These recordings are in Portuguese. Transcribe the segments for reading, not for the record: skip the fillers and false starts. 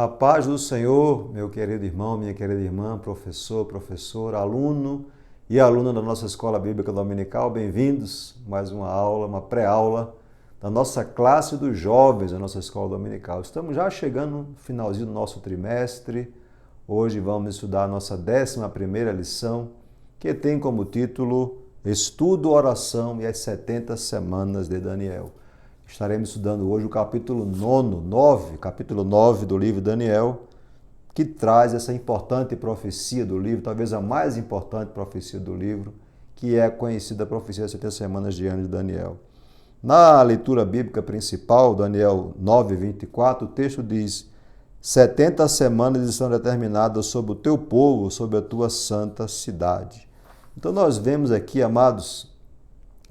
A paz do Senhor, meu querido irmão, minha querida irmã, professor, professora, aluno e aluna da nossa Escola Bíblica Dominical, bem-vindos a mais uma aula, uma pré-aula da nossa classe dos jovens da nossa Escola Dominical. Estamos já chegando no finalzinho do nosso trimestre. Hoje vamos estudar a nossa 11ª lição, que tem como título Estudo, Oração e as 70 Semanas de Daniel. Estaremos estudando hoje o capítulo 9 do livro de Daniel, que traz essa importante profecia do livro, talvez a mais importante profecia do livro, que é a conhecida profecia das 70 semanas de ano de Daniel. Na leitura bíblica principal, Daniel 9:24, o texto diz: 70 semanas estão determinadas sobre o teu povo, sobre a tua santa cidade. Então nós vemos aqui, amados,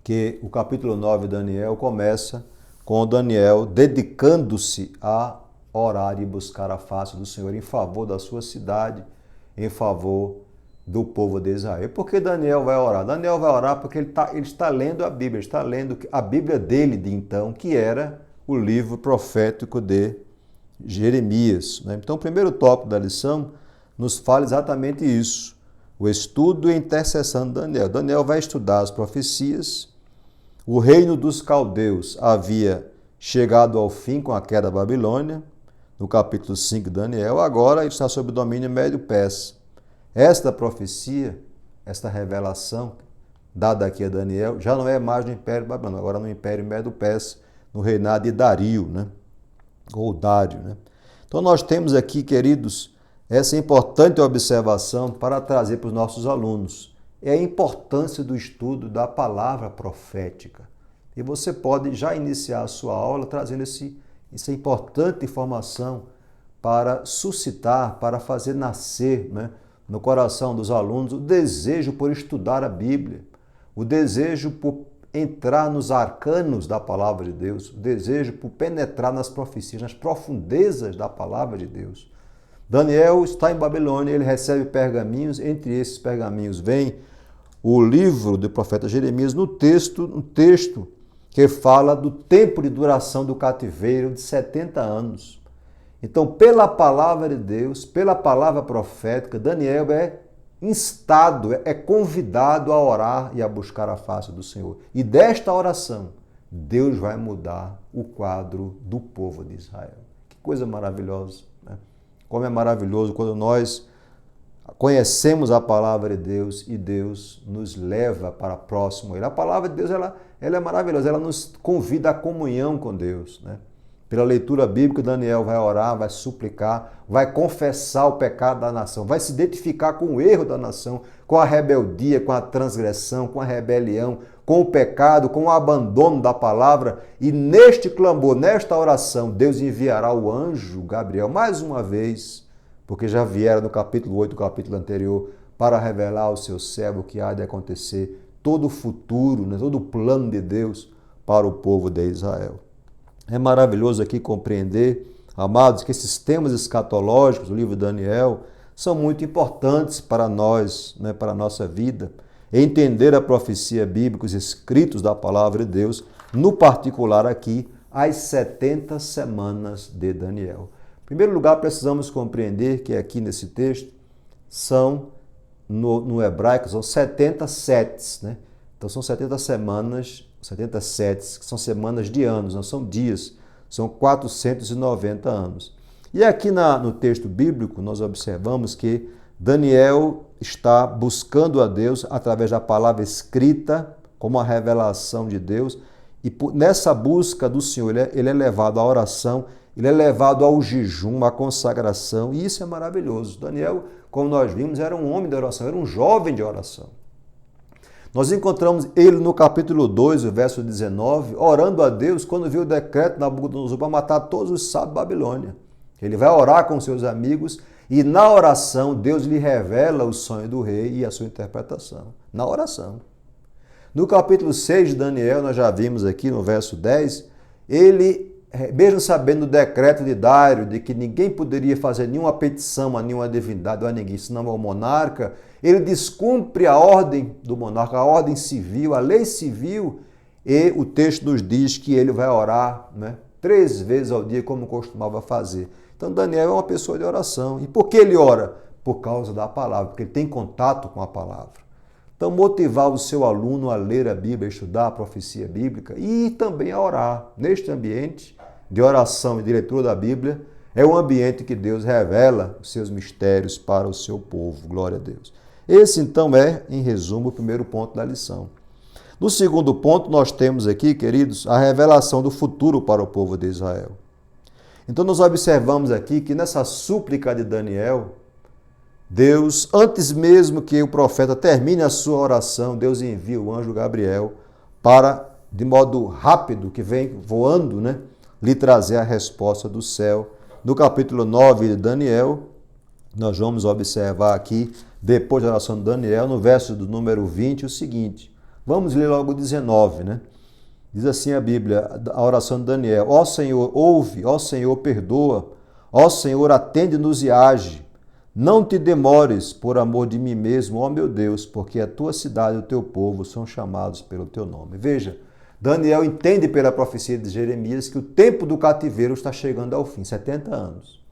que o capítulo 9 de Daniel começa com Daniel dedicando-se a orar e buscar a face do Senhor em favor da sua cidade, em favor do povo de Israel. Por que Daniel vai orar? Daniel vai orar porque ele está lendo a Bíblia, ele está lendo a Bíblia dele de então, que era o livro profético de Jeremias. Então, o primeiro tópico da lição nos fala exatamente isso, o estudo e intercessão de Daniel. Daniel vai estudar as profecias. O reino dos caldeus havia chegado ao fim com a queda da Babilônia, no capítulo 5 de Daniel, agora ele está sob o domínio médio-persa. Esta profecia, esta revelação dada aqui a Daniel, já não é mais no Império Babilônico, agora no Império Médio-Persa, no reinado de Dario, ou Dário. Então nós temos aqui, queridos, essa importante observação para trazer para os nossos alunos. É a importância do estudo da palavra profética. E você pode já iniciar a sua aula trazendo essa importante informação para suscitar, para fazer nascer no coração dos alunos o desejo por estudar a Bíblia, o desejo por entrar nos arcanos da palavra de Deus, o desejo por penetrar nas profecias, nas profundezas da palavra de Deus. Daniel está em Babilônia, ele recebe pergaminhos, entre esses pergaminhos vem o livro do profeta Jeremias, no texto que fala do tempo de duração do cativeiro de 70 anos. Então, pela palavra de Deus, pela palavra profética, Daniel é instado, é convidado a orar e a buscar a face do Senhor. E desta oração, Deus vai mudar o quadro do povo de Israel. Que coisa maravilhosa, Como é maravilhoso quando nós conhecemos a palavra de Deus e Deus nos leva para próximo a Ele. A palavra de Deus ela é maravilhosa, ela nos convida à comunhão com Deus. Pela leitura bíblica, Daniel vai orar, vai suplicar, vai confessar o pecado da nação, vai se identificar com o erro da nação, com a rebeldia, com a transgressão, com a rebelião, com o pecado, com o abandono da palavra. E neste clamor, nesta oração, Deus enviará o anjo Gabriel mais uma vez, porque já vieram no capítulo 8 do capítulo anterior, para revelar ao seu servo o que há de acontecer, todo o futuro, todo o plano de Deus para o povo de Israel. É maravilhoso aqui compreender, amados, que esses temas escatológicos do livro de Daniel são muito importantes para nós, para a nossa vida. Entender a profecia bíblica, os escritos da palavra de Deus, no particular aqui, as 70 semanas de Daniel. Em primeiro lugar, precisamos compreender que aqui nesse texto são, no hebraico, são 70 setes, Então são 70 semanas, 70 setes, que são semanas de anos, não são dias, são 490 anos. E aqui no texto bíblico nós observamos que Daniel está buscando a Deus através da palavra escrita, como a revelação de Deus, e nessa busca do Senhor ele é levado à oração, ele é levado ao jejum, à consagração, e isso é maravilhoso. Daniel, como nós vimos, era um homem de oração, era um jovem de oração. Nós encontramos ele no capítulo 2, o verso 19, orando a Deus quando viu o decreto de Nabucodonosor para matar todos os sábios da Babilônia. Ele vai orar com seus amigos e na oração Deus lhe revela o sonho do rei e a sua interpretação. Na oração. No capítulo 6 de Daniel, nós já vimos aqui no verso 10, ele, mesmo sabendo do decreto de Dário, de que ninguém poderia fazer nenhuma petição a nenhuma divindade ou a ninguém, senão ao monarca, ele descumpre a ordem do monarca, a ordem civil, a lei civil, e o texto nos diz que ele vai orar 3 vezes ao dia, como costumava fazer. Então Daniel é uma pessoa de oração. E por que ele ora? Por causa da palavra, porque ele tem contato com a palavra. Então motivar o seu aluno a ler a Bíblia, a estudar a profecia bíblica e também a orar. Neste ambiente de oração e de leitura da Bíblia, é um ambiente que Deus revela os seus mistérios para o seu povo. Glória a Deus. Esse então é, em resumo, o primeiro ponto da lição. No segundo ponto, nós temos aqui, queridos, a revelação do futuro para o povo de Israel. Então nós observamos aqui que nessa súplica de Daniel, Deus, antes mesmo que o profeta termine a sua oração, Deus envia o anjo Gabriel para, de modo rápido, que vem voando, lhe trazer a resposta do céu. No capítulo 9 de Daniel, nós vamos observar aqui, depois da oração de Daniel, no verso do número 20, o seguinte. Vamos ler logo o 19, Diz assim a Bíblia, a oração de Daniel. Ó Senhor, ouve, ó Senhor, perdoa, ó Senhor, atende-nos e age. Não te demores por amor de mim mesmo, ó meu Deus, porque a tua cidade e o teu povo são chamados pelo teu nome. Veja, Daniel entende pela profecia de Jeremias que o tempo do cativeiro está chegando ao fim, 70 anos.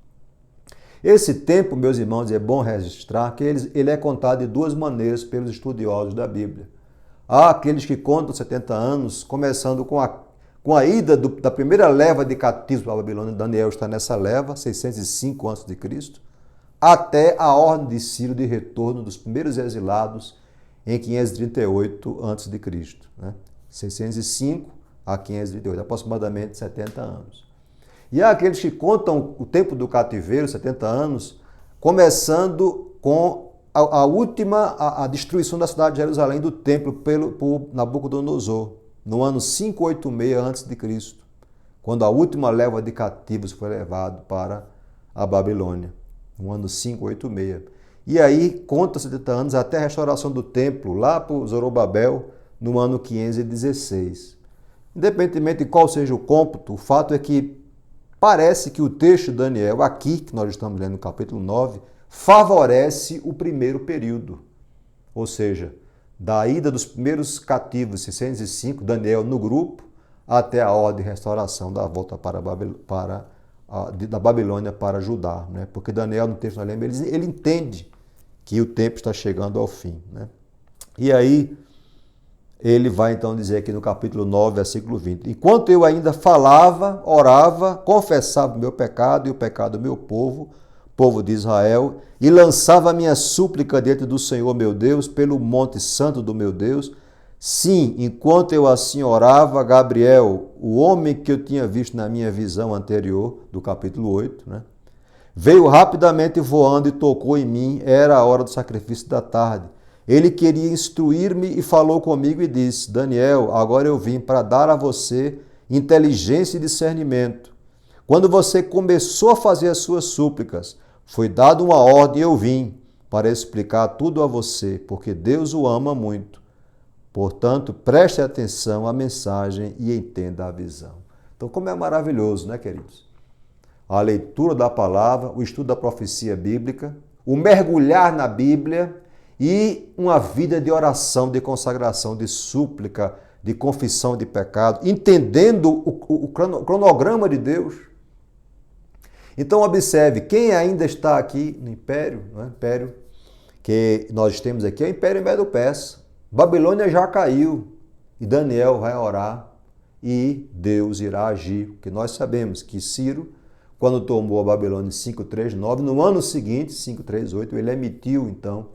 Esse tempo, meus irmãos, é bom registrar que ele é contado de duas maneiras pelos estudiosos da Bíblia. Há aqueles que contam 70 anos, começando com a ida da primeira leva de cativos para a Babilônia. Daniel está nessa leva, 605 a.C., até a ordem de Ciro de retorno dos primeiros exilados em 538 a.C., 605 a 538, aproximadamente 70 anos. E há aqueles que contam o tempo do cativeiro, 70 anos, começando com a destruição da cidade de Jerusalém, do templo, por Nabucodonosor, no ano 586 a.C., quando a última leva de cativos foi levada para a Babilônia, no ano 586. E aí conta 70 anos até a restauração do templo, lá por Zorobabel, no ano 516. Independentemente de qual seja o cômputo, o fato é que parece que o texto de Daniel, aqui, que nós estamos lendo no capítulo 9, favorece o primeiro período. Ou seja, da ida dos primeiros cativos, 605, Daniel no grupo, até a ordem de restauração da volta da Babilônia para Judá. Porque Daniel, no texto que nós lemos, ele entende que o tempo está chegando ao fim. E aí, ele vai então dizer aqui no capítulo 9, versículo 20. Enquanto eu ainda falava, orava, confessava o meu pecado e o pecado do meu povo de Israel, e lançava a minha súplica diante do Senhor meu Deus, pelo monte santo do meu Deus. Sim, enquanto eu assim orava, Gabriel, o homem que eu tinha visto na minha visão anterior, do capítulo 8, veio rapidamente voando e tocou em mim, era a hora do sacrifício da tarde. Ele queria instruir-me e falou comigo e disse, Daniel, agora eu vim para dar a você inteligência e discernimento. Quando você começou a fazer as suas súplicas, foi dada uma ordem e eu vim para explicar tudo a você, porque Deus o ama muito. Portanto, preste atenção à mensagem e entenda a visão. Então, como é maravilhoso, queridos? A leitura da palavra, o estudo da profecia bíblica, o mergulhar na Bíblia e uma vida de oração, de consagração, de súplica, de confissão de pecado, entendendo o cronograma de Deus. Então, observe, quem ainda está aqui no Império, Império que nós temos aqui é o Império Medo-Persa. Babilônia já caiu e Daniel vai orar e Deus irá agir, porque nós sabemos que Ciro, quando tomou a Babilônia em 539, no ano seguinte, 538, ele emitiu então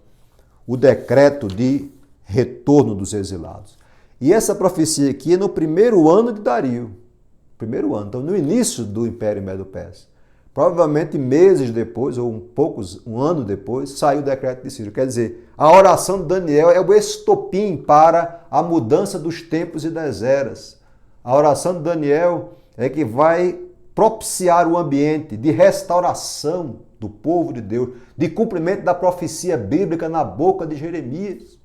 o decreto de retorno dos exilados. E essa profecia aqui é no primeiro ano de Dario, então no início do Império Medo-Persa. Provavelmente meses depois, ou um ano depois, saiu o decreto de Ciro. Quer dizer, a oração de Daniel é o estopim para a mudança dos tempos e das eras. A oração de Daniel é que vai propiciar o ambiente de restauração do povo de Deus, de cumprimento da profecia bíblica na boca de Jeremias.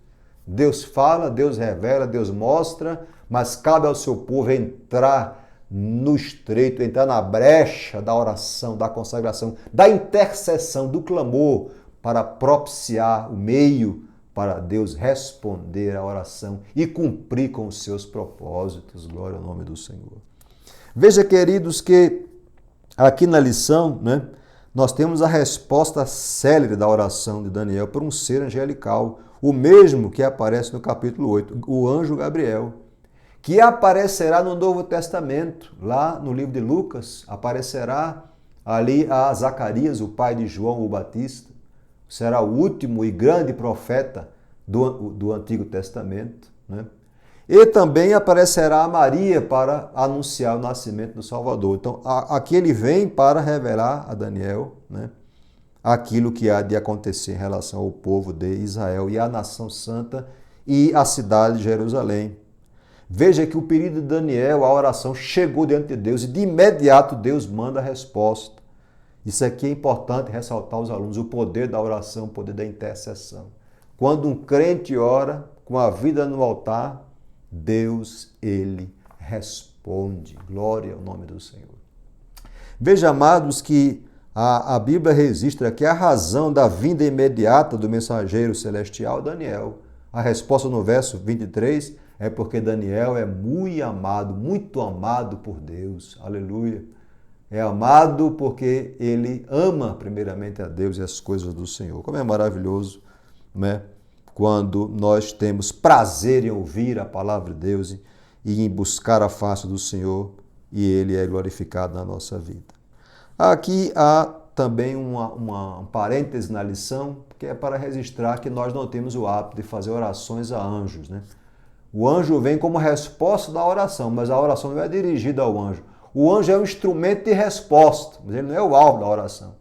Deus fala, Deus revela, Deus mostra, mas cabe ao seu povo entrar no estreito, entrar na brecha da oração, da consagração, da intercessão, do clamor, para propiciar o meio para Deus responder à oração e cumprir com os seus propósitos. Glória ao nome do Senhor. Veja, queridos, que Aqui na lição, né, nós temos a resposta célere da oração de Daniel por um ser angelical, o mesmo que aparece no capítulo 8, o anjo Gabriel, que aparecerá no Novo Testamento, lá no livro de Lucas, aparecerá ali a Zacarias, o pai de João o Batista, será o último e grande profeta do Antigo Testamento, né? E também aparecerá a Maria para anunciar o nascimento do Salvador. Então, aqui ele vem para revelar a Daniel, né, aquilo que há de acontecer em relação ao povo de Israel e à nação santa e à cidade de Jerusalém. Veja que o pedido de Daniel, a oração, chegou diante de Deus e de imediato Deus manda a resposta. Isso aqui é importante ressaltar aos alunos, o poder da oração, o poder da intercessão. Quando um crente ora com a vida no altar, Deus, ele responde. Glória ao nome do Senhor. Veja, amados, que a Bíblia registra aqui a razão da vinda imediata do mensageiro celestial Daniel. A resposta no verso 23 é porque Daniel é muito amado por Deus. Aleluia. É amado porque ele ama primeiramente a Deus e as coisas do Senhor. Como é maravilhoso, né? Quando nós temos prazer em ouvir a palavra de Deus e em buscar a face do Senhor e Ele é glorificado na nossa vida. Aqui há também um parêntese na lição, que é para registrar que nós não temos o hábito de fazer orações a anjos, né? O anjo vem como resposta da oração, mas a oração não é dirigida ao anjo. O anjo é um instrumento de resposta, mas ele não é o alvo da oração.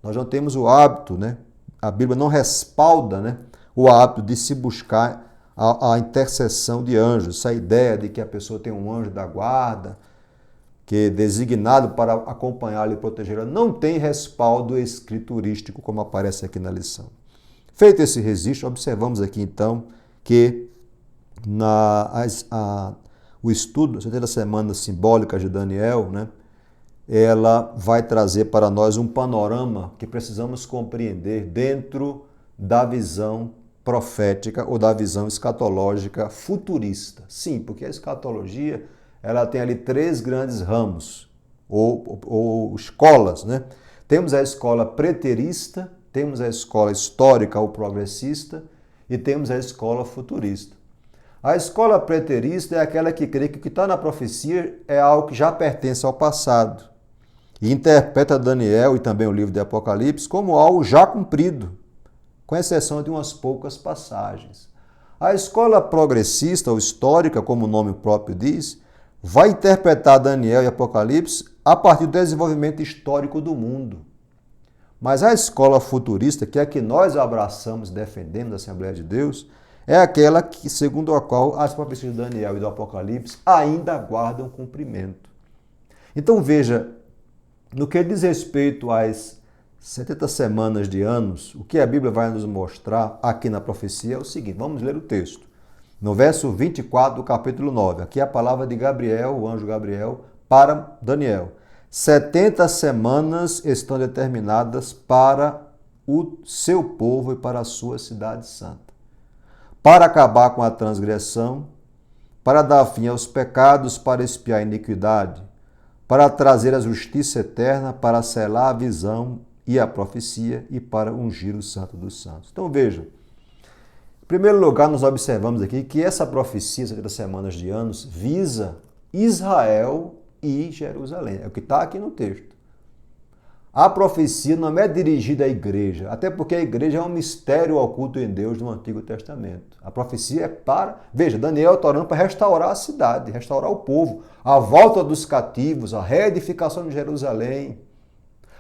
Nós não temos o hábito, né? A Bíblia não respalda, né, o hábito de se buscar a intercessão de anjos. Essa ideia de que a pessoa tem um anjo da guarda, que é designado para acompanhá-la e protegê-la, não tem respaldo escriturístico, como aparece aqui na lição. Feito esse registro, observamos aqui então que o estudo, 70 semanas simbólicas de Daniel, né, ela vai trazer para nós um panorama que precisamos compreender dentro da visão profética ou da visão escatológica futurista. Sim, porque a escatologia ela tem ali 3 grandes ramos ou escolas, né? Temos a escola preterista, temos a escola histórica ou progressista e temos a escola futurista. A escola preterista é aquela que crê que o que está na profecia é algo que já pertence ao passado e interpreta Daniel e também o livro de Apocalipse como algo já cumprido, com exceção de umas poucas passagens. A escola progressista ou histórica, como o nome próprio diz, vai interpretar Daniel e Apocalipse a partir do desenvolvimento histórico do mundo. Mas a escola futurista, que é a que nós abraçamos e defendemos da Assembleia de Deus, é aquela que, segundo a qual as profecias de Daniel e do Apocalipse ainda aguardam cumprimento. Então veja, no que diz respeito às 70 semanas de anos, o que a Bíblia vai nos mostrar aqui na profecia é o seguinte, vamos ler o texto. No verso 24 do capítulo 9, aqui é a palavra de Gabriel, o anjo Gabriel, para Daniel. 70 semanas estão determinadas para o seu povo e para a sua cidade santa, para acabar com a transgressão, para dar fim aos pecados, para expiar a iniquidade, para trazer a justiça eterna, para selar a visão e a profecia e para ungir o Santo dos Santos. Então vejam, em primeiro lugar nós observamos aqui que essa profecia, 70 semanas de anos, visa Israel e Jerusalém. É o que está aqui no texto. A profecia não é dirigida à igreja, até porque a igreja é um mistério oculto em Deus no Antigo Testamento. A profecia é para... Veja, Daniel está orando para restaurar a cidade, restaurar o povo, a volta dos cativos, a reedificação de Jerusalém,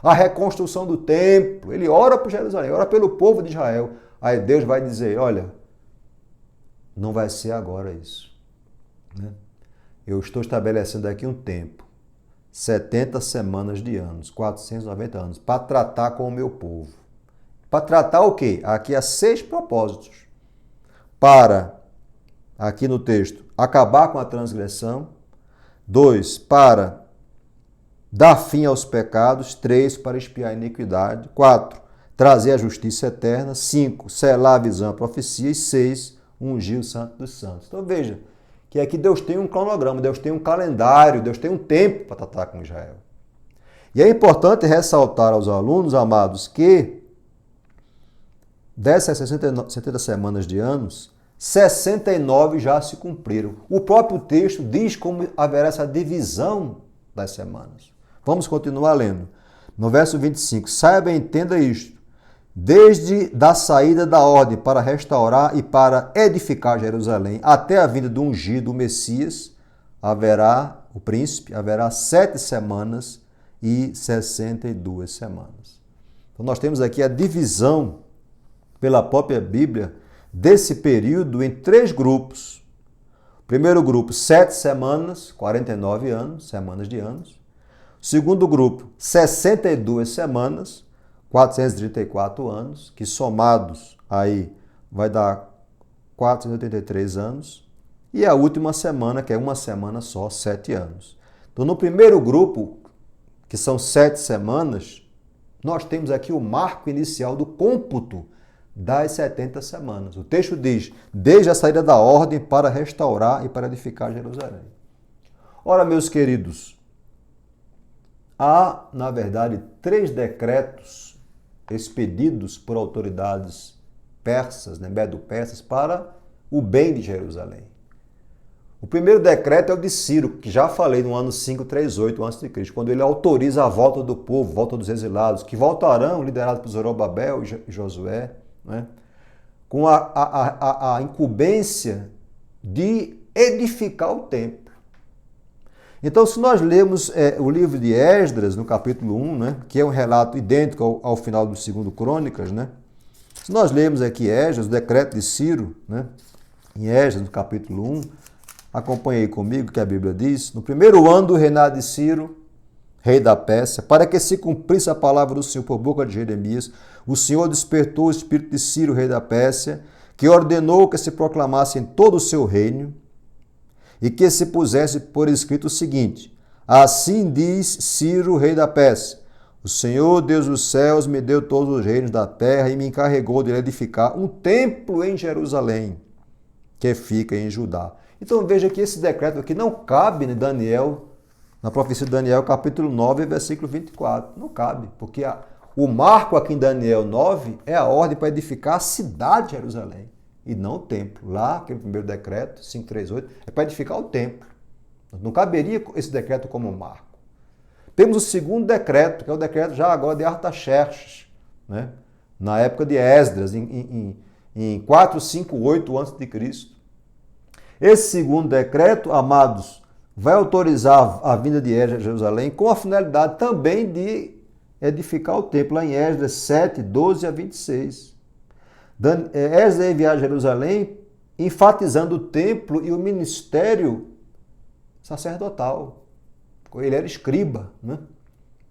a reconstrução do templo. Ele ora por Jerusalém, ora pelo povo de Israel. Aí Deus vai dizer, olha, não vai ser agora isso, né? Eu estou estabelecendo aqui um tempo, 70 semanas de anos, 490 anos, para tratar com o meu povo. Para tratar o quê? Aqui há 6 propósitos. Para, aqui no texto, acabar com a transgressão. 2, para dar fim aos pecados. 3, para expiar a iniquidade. 4, trazer a justiça eterna. 5, selar a visão e a profecia. E 6, ungir o Santo dos Santos. Então veja, que aqui Deus tem um cronograma, Deus tem um calendário, Deus tem um tempo para tratar com Israel. E é importante ressaltar aos alunos, amados, que dessas 70 semanas de anos, 69 já se cumpriram. O próprio texto diz como haverá essa divisão das semanas. Vamos continuar lendo. No verso 25, saiba e entenda isto. Desde da saída da ordem para restaurar e para edificar Jerusalém, até a vinda do ungido, o Messias, haverá, o príncipe, haverá 7 semanas e 62 semanas. Então nós temos aqui a divisão pela própria Bíblia desse período em 3 grupos. Primeiro grupo, 7 semanas, 49 anos, semanas de anos. Segundo grupo, 62 semanas, 434 anos, que somados aí vai dar 483 anos. E a última semana, que é uma semana só, 7 anos. Então, no primeiro grupo, que são 7 semanas, nós temos aqui o marco inicial do cômputo das 70 semanas. O texto diz, desde a saída da ordem para restaurar e para edificar Jerusalém. Ora, meus queridos, há, na verdade, 3 decretos expedidos por autoridades persas, medo-persas, para o bem de Jerusalém. O primeiro decreto é o de Ciro, que já falei no ano 538 a.C., quando ele autoriza a volta do povo, volta dos exilados, que voltarão, liderados por Zorobabel e Josué, né, com a incumbência de edificar o templo. Então, se nós lermos o livro de Esdras, no capítulo 1, né, que é um relato idêntico ao final do 2 Crônicas, né, se nós lermos aqui Esdras, o decreto de Ciro, né, em Esdras, no capítulo 1, acompanhe aí comigo que a Bíblia diz, no primeiro ano do reinado de Ciro, rei da Pérsia, para que se cumprisse a palavra do Senhor por boca de Jeremias, o Senhor despertou o espírito de Ciro, rei da Pérsia, que ordenou que se proclamasse em todo o seu reino e que se pusesse por escrito o seguinte: assim diz Ciro, rei da Pérsia, o Senhor, Deus dos céus, me deu todos os reinos da terra e me encarregou de edificar um templo em Jerusalém, que fica em Judá. Então veja que esse decreto aqui não cabe em Daniel, na profecia de Daniel, capítulo 9, versículo 24. Não cabe, porque o marco aqui em Daniel 9 é a ordem para edificar a cidade de Jerusalém e não o templo. Lá, aquele primeiro decreto, 538, é para edificar o templo. Não caberia esse decreto como marco. Temos o segundo decreto, que é o decreto já agora de Artaxerxes, né? Na época de Esdras, em 458 a.C. Esse segundo decreto, amados, vai autorizar a vinda de Esdras a Jerusalém com a finalidade também de edificar o templo, lá em Esdras 7, 12 a 26. Esdras é enviado a Jerusalém enfatizando o templo e o ministério sacerdotal. Ele era escriba, né?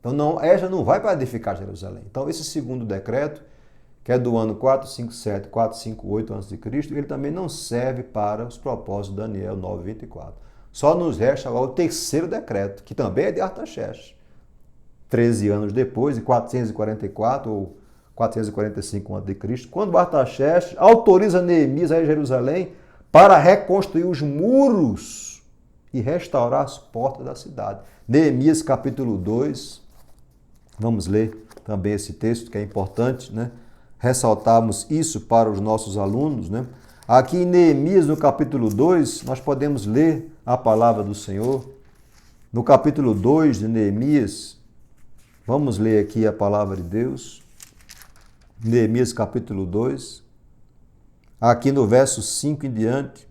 Então Esdras não vai para edificar Jerusalém. Então esse segundo decreto, que é do ano 457, 458 a.C., ele também não serve para os propósitos de Daniel 9, 24. Só nos resta agora o terceiro decreto, que também é de Artaxerxes. 13 anos depois, em 444 ou 445 a.C., quando Artaxerxes autoriza Neemias a ir a Jerusalém para reconstruir os muros e restaurar as portas da cidade. Neemias capítulo 2, vamos ler também esse texto que é importante, né? Ressaltarmos isso para os nossos alunos, né? Aqui em Neemias, no capítulo 2, nós podemos ler a palavra do Senhor. No capítulo 2 de Neemias, vamos ler aqui a palavra de Deus. Neemias, capítulo 2. Aqui no verso 5 em diante,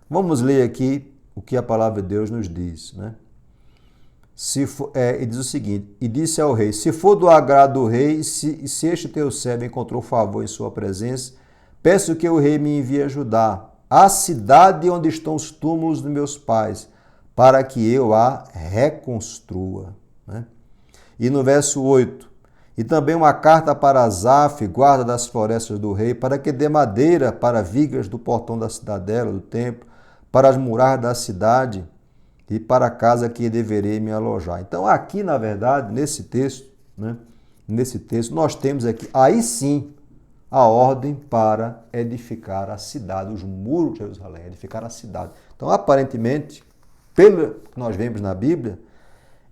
vamos ler aqui o que a palavra de Deus nos diz, né? E diz o seguinte: e disse ao rei, se for do agrado do rei, se este teu servo encontrou favor em sua presença, peço que o rei me envie a Judá, a cidade onde estão os túmulos dos meus pais, para que eu a reconstrua. Né? E no verso 8, e também uma carta para Asaf, guarda das florestas do rei, para que dê madeira para vigas do portão da cidadela, do templo, para as muralhas da cidade, e para a casa que deverei me alojar. Então, aqui, na verdade, nesse texto, né, nós temos aqui, aí sim, a ordem para edificar a cidade, os muros de Jerusalém, edificar a cidade. Então, aparentemente, pelo que nós vemos na Bíblia,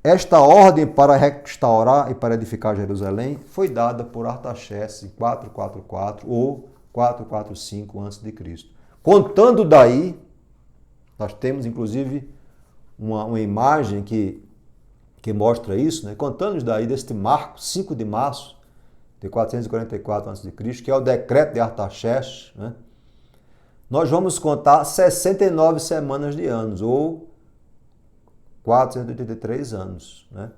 esta ordem para restaurar e para edificar Jerusalém foi dada por Artaxerxes em 444 ou 445 a.C. Contando daí, nós temos inclusive uma imagem que mostra isso, né? Contando daí deste marco, 5 de março de 444 a.C., que é o decreto de Artaxerxes, né? Nós vamos contar 69 semanas de anos, ou 483 anos, né?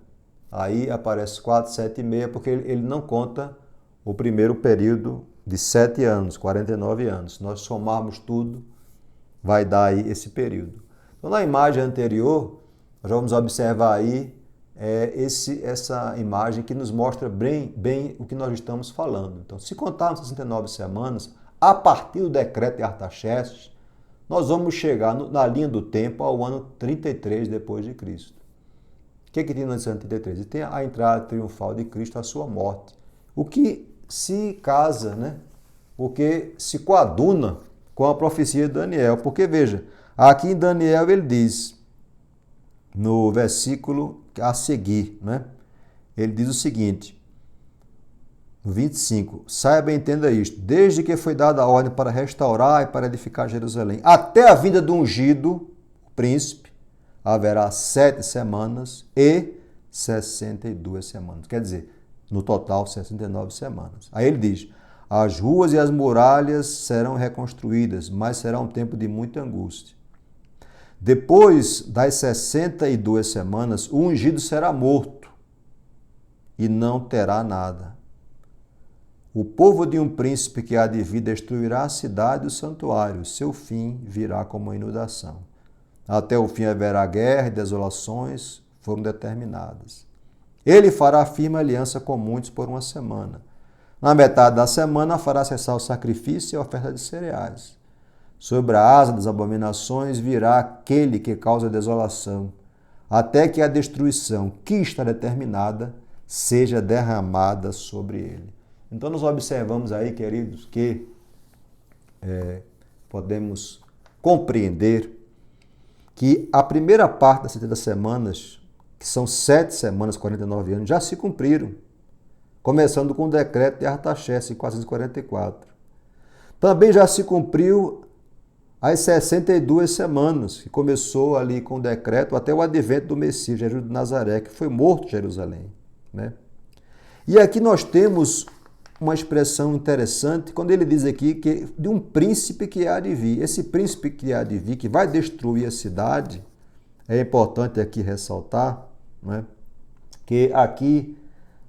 Aí aparece 476, porque ele não conta o primeiro período de 7 anos, 49 anos. Se nós somarmos tudo, vai dar aí esse período. Então, na imagem anterior, nós vamos observar aí essa imagem que nos mostra bem o que nós estamos falando. Então, se contarmos 69 semanas, a partir do decreto de Artaxerxes, nós vamos chegar na linha do tempo ao ano 33 depois de Cristo. O que tem no ano 33? Tem a entrada triunfal de Cristo, a sua morte. O que se casa, né? Porque se coaduna com a profecia de Daniel. Porque, veja, aqui em Daniel ele diz, no versículo a seguir, né? Ele diz o seguinte, no 25, saiba e entenda isto, desde que foi dada a ordem para restaurar e para edificar Jerusalém, até a vinda do ungido, o príncipe, haverá 7 semanas e 62 semanas. Quer dizer, no total, 69 semanas. Aí ele diz, as ruas e as muralhas serão reconstruídas, mas será um tempo de muita angústia. Depois das 62 semanas, o ungido será morto e não terá nada. O povo de um príncipe que há de vir destruirá a cidade e o santuário. Seu fim virá como inundação. Até o fim haverá guerra e desolações foram determinadas. Ele fará firme aliança com muitos por uma semana. Na metade da semana fará cessar o sacrifício e a oferta de cereais. Sobre a asa das abominações virá aquele que causa desolação, até que a destruição que está determinada seja derramada sobre ele. Então nós observamos aí, queridos, que podemos compreender que a primeira parte das 70 semanas, que são 7 semanas, 49 anos, já se cumpriram, começando com o decreto de Artaxerxes em 444. Também já se cumpriu as 62 semanas, que começou ali com o decreto até o advento do Messias, Jesus de Nazaré, que foi morto em Jerusalém, né? E aqui nós temos uma expressão interessante, quando ele diz aqui que de um príncipe que há de vir. Esse príncipe que há de vir, que vai destruir a cidade, é importante aqui ressaltar, né, que aqui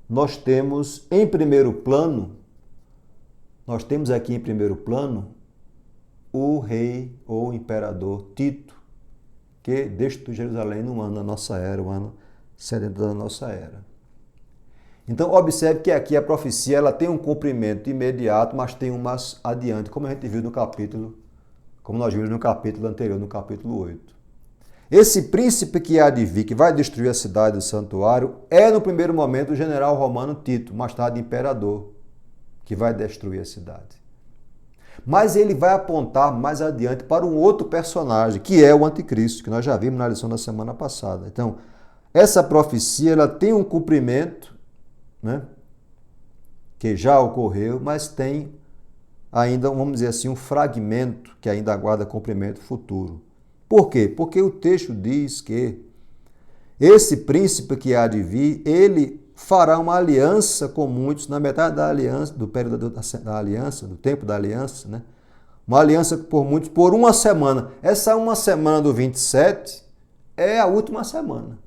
nós temos em primeiro plano, o rei ou imperador Tito, que destruiu Jerusalém no ano da nossa era, o ano 70 da nossa era. Então, observe que aqui a profecia ela tem um cumprimento imediato, mas tem um mais adiante, como a gente viu no capítulo, como nós vimos no capítulo anterior, no capítulo 8. Esse príncipe que há de vir, que vai destruir a cidade do santuário, é no primeiro momento o general romano Tito, mais tarde imperador, que vai destruir a cidade. Mas ele vai apontar mais adiante para um outro personagem, que é o anticristo, que nós já vimos na lição da semana passada. Então, essa profecia ela tem um cumprimento, né, que já ocorreu, mas tem ainda, vamos dizer assim, um fragmento que ainda aguarda cumprimento futuro. Por quê? Porque o texto diz que esse príncipe que há de vir, ele fará uma aliança com muitos na metade da aliança, do período da aliança, do tempo da aliança, né? Uma aliança por muitos por uma semana. Essa uma semana do 27 é a última semana.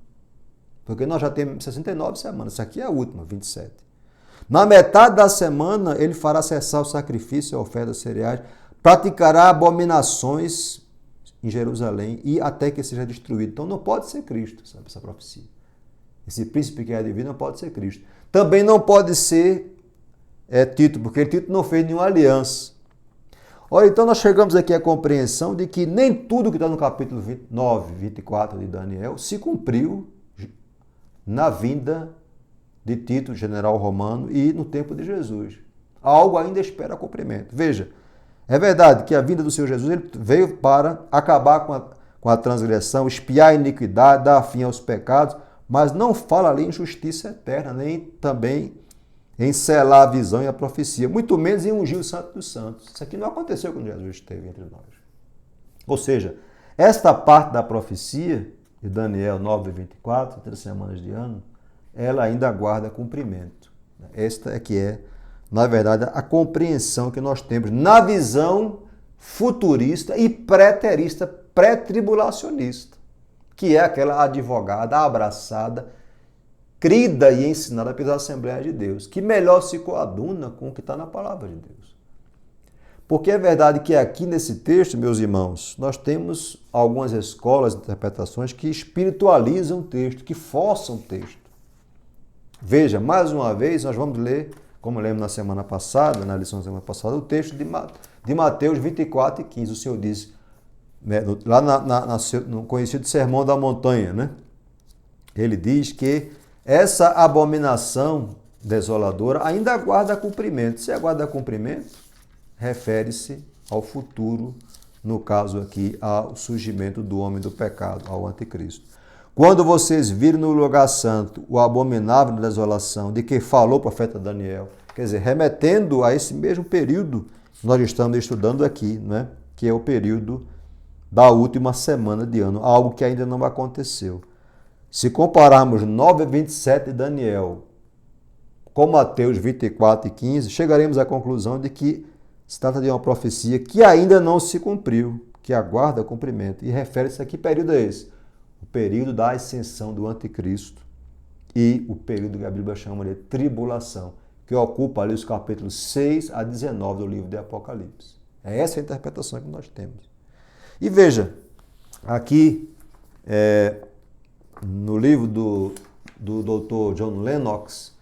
Porque nós já temos 69 semanas, essa aqui é a última, 27. Na metade da semana, ele fará cessar o sacrifício e a oferta de cereais, praticará abominações em Jerusalém e até que seja destruído. Então não pode ser Cristo, sabe, essa profecia. Esse príncipe que é divino não pode ser Cristo. Também não pode ser Tito, porque Tito não fez nenhuma aliança. Olha, então nós chegamos aqui à compreensão de que nem tudo que está no capítulo 29, 24 de Daniel se cumpriu na vinda de Tito, general romano, e no tempo de Jesus. Algo ainda espera cumprimento. Veja, é verdade que a vinda do Senhor Jesus ele veio para acabar com a transgressão, expiar a iniquidade, dar fim aos pecados, mas não fala ali em justiça eterna, nem também em selar a visão e a profecia, muito menos em ungir o Santo dos Santos. Isso aqui não aconteceu quando Jesus esteve entre nós. Ou seja, esta parte da profecia de Daniel 9:24, 3 semanas de ano, ela ainda aguarda cumprimento. Esta é que é, na verdade, a compreensão que nós temos na visão futurista e preterista, pré-tribulacionista, que é aquela advogada abraçada, crida e ensinada pela Assembleia de Deus, que melhor se coaduna com o que está na palavra de Deus. Porque é verdade que aqui nesse texto, meus irmãos, nós temos algumas escolas de interpretações que espiritualizam o texto, que forçam o texto. Veja, mais uma vez, nós vamos ler, como lemos na semana passada, na lição da semana passada, o texto de Mateus 24:15. O Senhor diz, né, lá no conhecido Sermão da Montanha, né? Ele diz que essa abominação desoladora ainda aguarda cumprimento. Se aguarda cumprimento, refere-se ao futuro, no caso aqui, ao surgimento do homem do pecado, ao anticristo. Quando vocês virem no lugar santo o abominável desolação de que falou o profeta Daniel, quer dizer, remetendo a esse mesmo período que nós estamos estudando aqui, né? Que é o período da última semana de ano, algo que ainda não aconteceu. Se compararmos 9:27 de Daniel com Mateus 24:15, chegaremos à conclusão de que se trata de uma profecia que ainda não se cumpriu, que aguarda cumprimento. E refere-se a que período é esse? O período da ascensão do anticristo e o período que a Bíblia chama de tribulação, que ocupa ali os capítulos 6 a 19 do livro de Apocalipse. É essa a interpretação que nós temos. E veja, aqui no livro do Dr. John Lennox,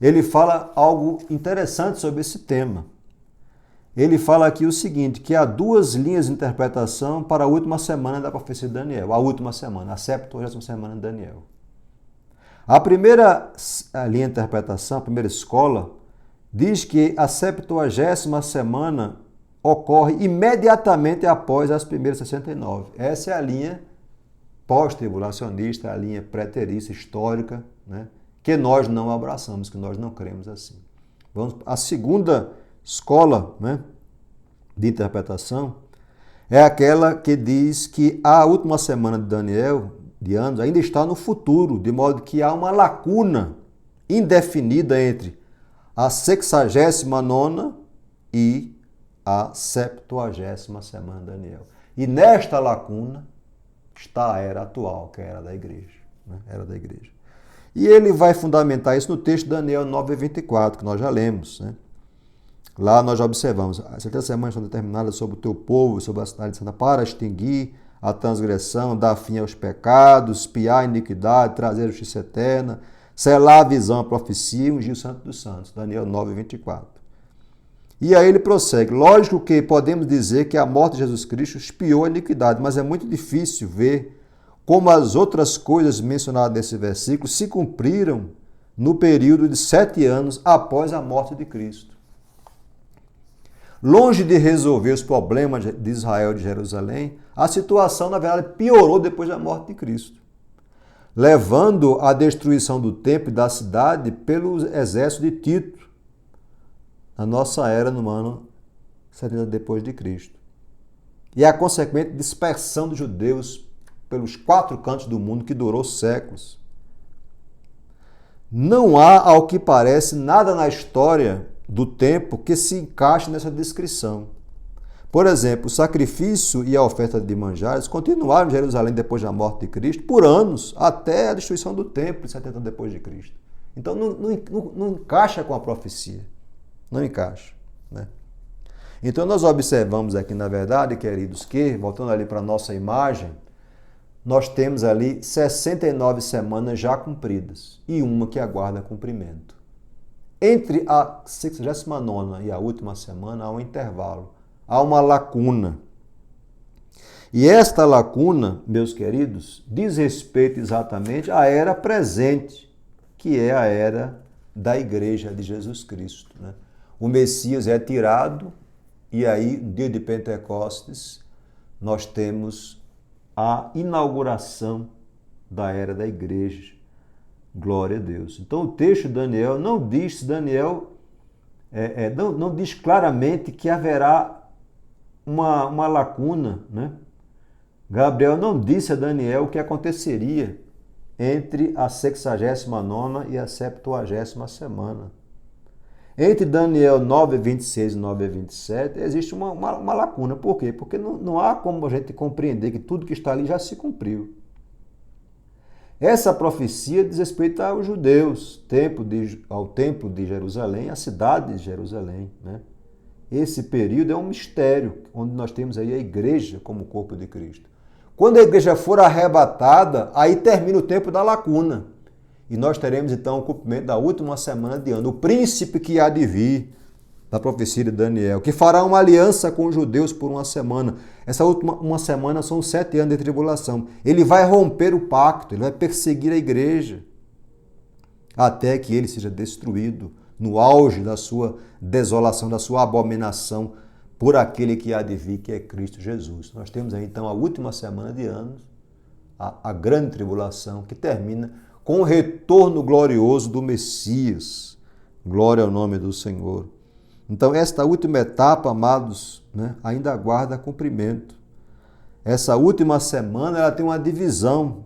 ele fala algo interessante sobre esse tema. Ele fala aqui o seguinte, que há duas linhas de interpretação para a última semana da profecia de Daniel, a última semana, a 70ª semana de Daniel. A primeira linha de interpretação, a primeira escola, diz que a 70ª semana ocorre imediatamente após as primeiras 69. Essa é a linha pós-tribulacionista, a linha preterista, histórica, né, que nós não abraçamos, que nós não cremos assim. Vamos à segunda escola, né, de interpretação, é aquela que diz que a última semana de Daniel, de anos, ainda está no futuro, de modo que há uma lacuna indefinida entre a 69ª e a 70ª semana de Daniel. E nesta lacuna está a era atual, que é a era da igreja. Né? Era da igreja. E ele vai fundamentar isso no texto de Daniel 9:24, que nós já lemos, né? Lá nós já observamos, as 70 semanas estão determinadas sobre o teu povo, sobre a cidade santa, para extinguir a transgressão, dar fim aos pecados, espiar a iniquidade, trazer a justiça eterna, selar a visão, a profecia e ungir o Santo dos Santos. Daniel 9:24. E aí ele prossegue. Lógico que podemos dizer que a morte de Jesus Cristo expiou a iniquidade, mas é muito difícil ver como as outras coisas mencionadas nesse versículo se cumpriram no período de 7 anos após a morte de Cristo. Longe de resolver os problemas de Israel e de Jerusalém, a situação, na verdade, piorou depois da morte de Cristo, levando à destruição do templo e da cidade pelo exército de Tito, na nossa era, no ano 70 depois de Cristo. E a consequente dispersão dos judeus pelos 4 cantos do mundo, que durou séculos. Não há, ao que parece, nada na história do tempo que se encaixe nessa descrição. Por exemplo, o sacrifício e a oferta de manjares continuaram em Jerusalém depois da morte de Cristo por anos, até a destruição do templo em 70 depois de Cristo. Então não encaixa com a profecia. Não encaixa. Né? Então nós observamos aqui, na verdade, queridos, que, voltando ali para a nossa imagem, nós temos ali 69 semanas já cumpridas e uma que aguarda cumprimento. Entre a 69ª e a última semana há um intervalo, há uma lacuna. E esta lacuna, meus queridos, diz respeito exatamente à era presente, que é a era da Igreja de Jesus Cristo. Né? O Messias é tirado e aí, no dia de Pentecostes, nós temos a inauguração da era da Igreja, Glória a Deus. Então o texto de Daniel não diz, não diz claramente que haverá uma lacuna, né? Gabriel não disse a Daniel o que aconteceria entre a 69ª e a 70ª semana. Entre Daniel 9:26 e 9:27 existe uma lacuna. Por quê? Porque não há como a gente compreender que tudo que está ali já se cumpriu. Essa profecia diz respeito aos judeus, ao templo de Jerusalém, à cidade de Jerusalém, né? Esse período é um mistério, onde nós temos aí a igreja como corpo de Cristo. Quando a igreja for arrebatada, aí termina o tempo da lacuna. E nós teremos então o cumprimento da última semana de ano. O príncipe que há de vir, da profecia de Daniel, que fará uma aliança com os judeus por uma semana. Essa última uma semana são 7 anos de tribulação. Ele vai romper o pacto, ele vai perseguir a igreja, até que ele seja destruído no auge da sua desolação, da sua abominação, por aquele que há de vir, que é Cristo Jesus. Nós temos aí então a última semana de anos, a grande tribulação, que termina com o retorno glorioso do Messias. Glória ao nome do Senhor. Então, esta última etapa, amados, né, ainda aguarda cumprimento. Essa última semana ela tem uma divisão,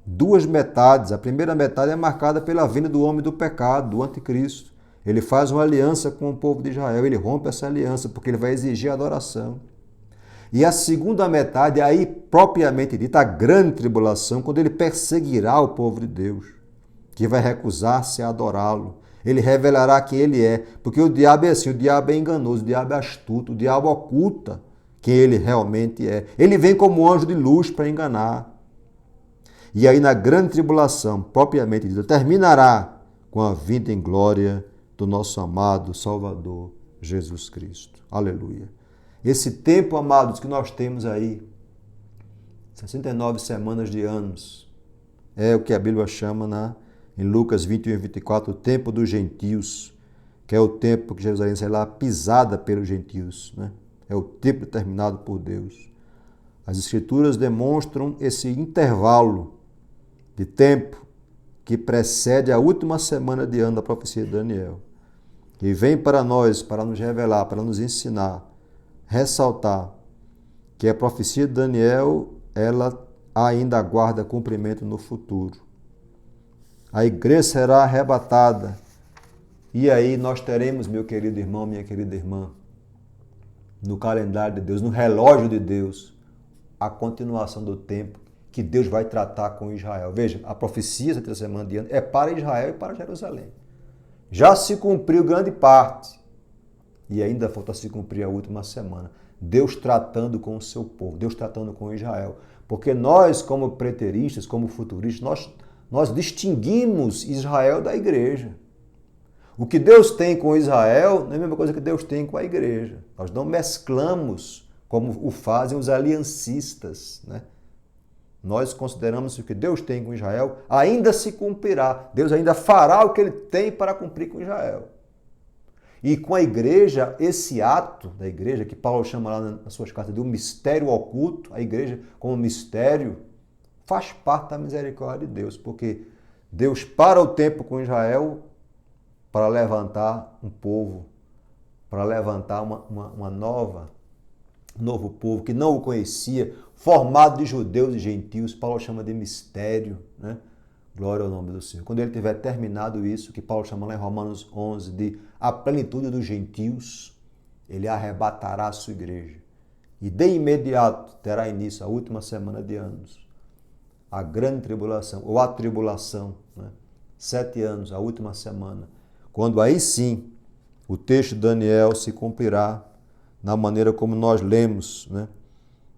2 metades. A primeira metade é marcada pela vinda do homem do pecado, do anticristo. Ele faz uma aliança com o povo de Israel, ele rompe essa aliança, porque ele vai exigir adoração. E a segunda metade, aí propriamente dita, a grande tribulação, quando ele perseguirá o povo de Deus, que vai recusar-se a adorá-lo. Ele revelará quem ele é, porque o diabo é assim, o diabo é enganoso, o diabo é astuto, o diabo oculta quem ele realmente é. Ele vem como anjo de luz para enganar. E aí na grande tribulação, propriamente dita, terminará com a vinda em glória do nosso amado Salvador Jesus Cristo. Aleluia. Esse tempo, amados, que nós temos aí, 69 semanas de anos, é o que a Bíblia chama em Lucas 21 e 24, o tempo dos gentios, que é o tempo que Jerusalém será pisada pelos gentios, né? É o tempo determinado por Deus. As Escrituras demonstram esse intervalo de tempo que precede a última semana de ano da profecia de Daniel, que vem para nós, para nos revelar, para nos ensinar, ressaltar que a profecia de Daniel, ela ainda aguarda cumprimento no futuro. A igreja será arrebatada e aí nós teremos, meu querido irmão, minha querida irmã, no calendário de Deus, no relógio de Deus, a continuação do tempo que Deus vai tratar com Israel. Veja, a profecia dessa semana de ano é para Israel e para Jerusalém. Já se cumpriu grande parte e ainda falta se cumprir a última semana. Deus tratando com o seu povo, Deus tratando com Israel. Porque nós, como preteristas, como futuristas, nós distinguimos Israel da igreja. O que Deus tem com Israel não é a mesma coisa que Deus tem com a igreja. Nós não mesclamos como o fazem os aliancistas, né? Nós consideramos que o que Deus tem com Israel ainda se cumprirá. Deus ainda fará o que ele tem para cumprir com Israel. E com a igreja, esse ato da igreja, que Paulo chama lá nas suas cartas de um mistério oculto, a igreja como mistério, faz parte da misericórdia de Deus, porque Deus para o tempo com Israel para levantar um povo, para levantar um novo povo que não o conhecia, formado de judeus e gentios. Paulo chama de mistério, né? Glória ao nome do Senhor. Quando ele tiver terminado isso, que Paulo chama lá em Romanos 11 de a plenitude dos gentios, ele arrebatará a sua igreja. E de imediato terá início a última semana de anos, a grande tribulação, ou a tribulação, né? 7 anos, a última semana, quando aí sim o texto de Daniel se cumprirá na maneira como nós lemos, né?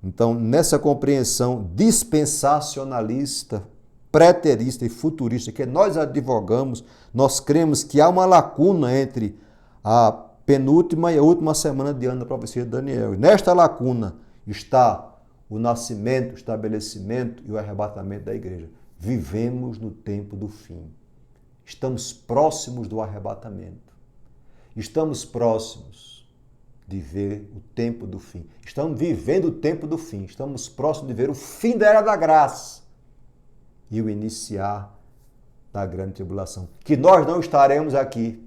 Então, nessa compreensão dispensacionalista, preterista e futurista que nós advogamos, nós cremos que há uma lacuna entre a penúltima e a última semana de ano da profecia de Daniel. E nesta lacuna está o nascimento, o estabelecimento e o arrebatamento da igreja. Vivemos no tempo do fim. Estamos próximos do arrebatamento. Estamos próximos de ver o tempo do fim. Estamos vivendo o tempo do fim. Estamos próximos de ver o fim da era da graça e o iniciar da grande tribulação. Que nós não estaremos aqui,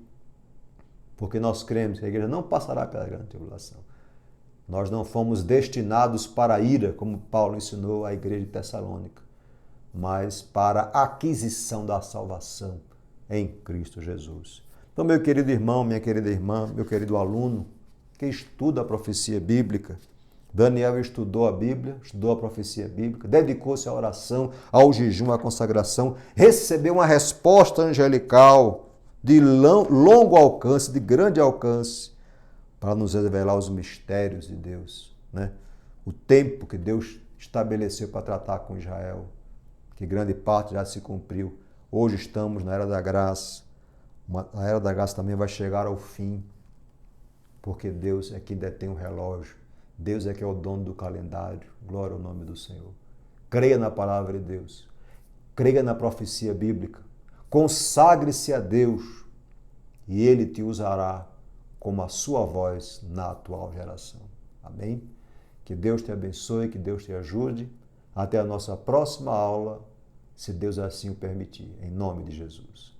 porque nós cremos que a igreja não passará pela grande tribulação. Nós não fomos destinados para a ira, como Paulo ensinou à igreja de Tessalônica, mas para a aquisição da salvação em Cristo Jesus. Então, meu querido irmão, minha querida irmã, meu querido aluno, que estuda a profecia bíblica, Daniel estudou a Bíblia, estudou a profecia bíblica, dedicou-se à oração, ao jejum, à consagração, recebeu uma resposta angelical de longo alcance, de grande alcance, para nos revelar os mistérios de Deus, né? O tempo que Deus estabeleceu para tratar com Israel, que grande parte já se cumpriu. Hoje estamos na Era da Graça. A Era da Graça também vai chegar ao fim, porque Deus é quem detém o relógio. Deus é que é o dono do calendário. Glória ao nome do Senhor. Creia na palavra de Deus. Creia na profecia bíblica. Consagre-se a Deus e Ele te usará como a sua voz na atual geração. Amém? Que Deus te abençoe, que Deus te ajude. Até a nossa próxima aula, se Deus assim o permitir. Em nome de Jesus.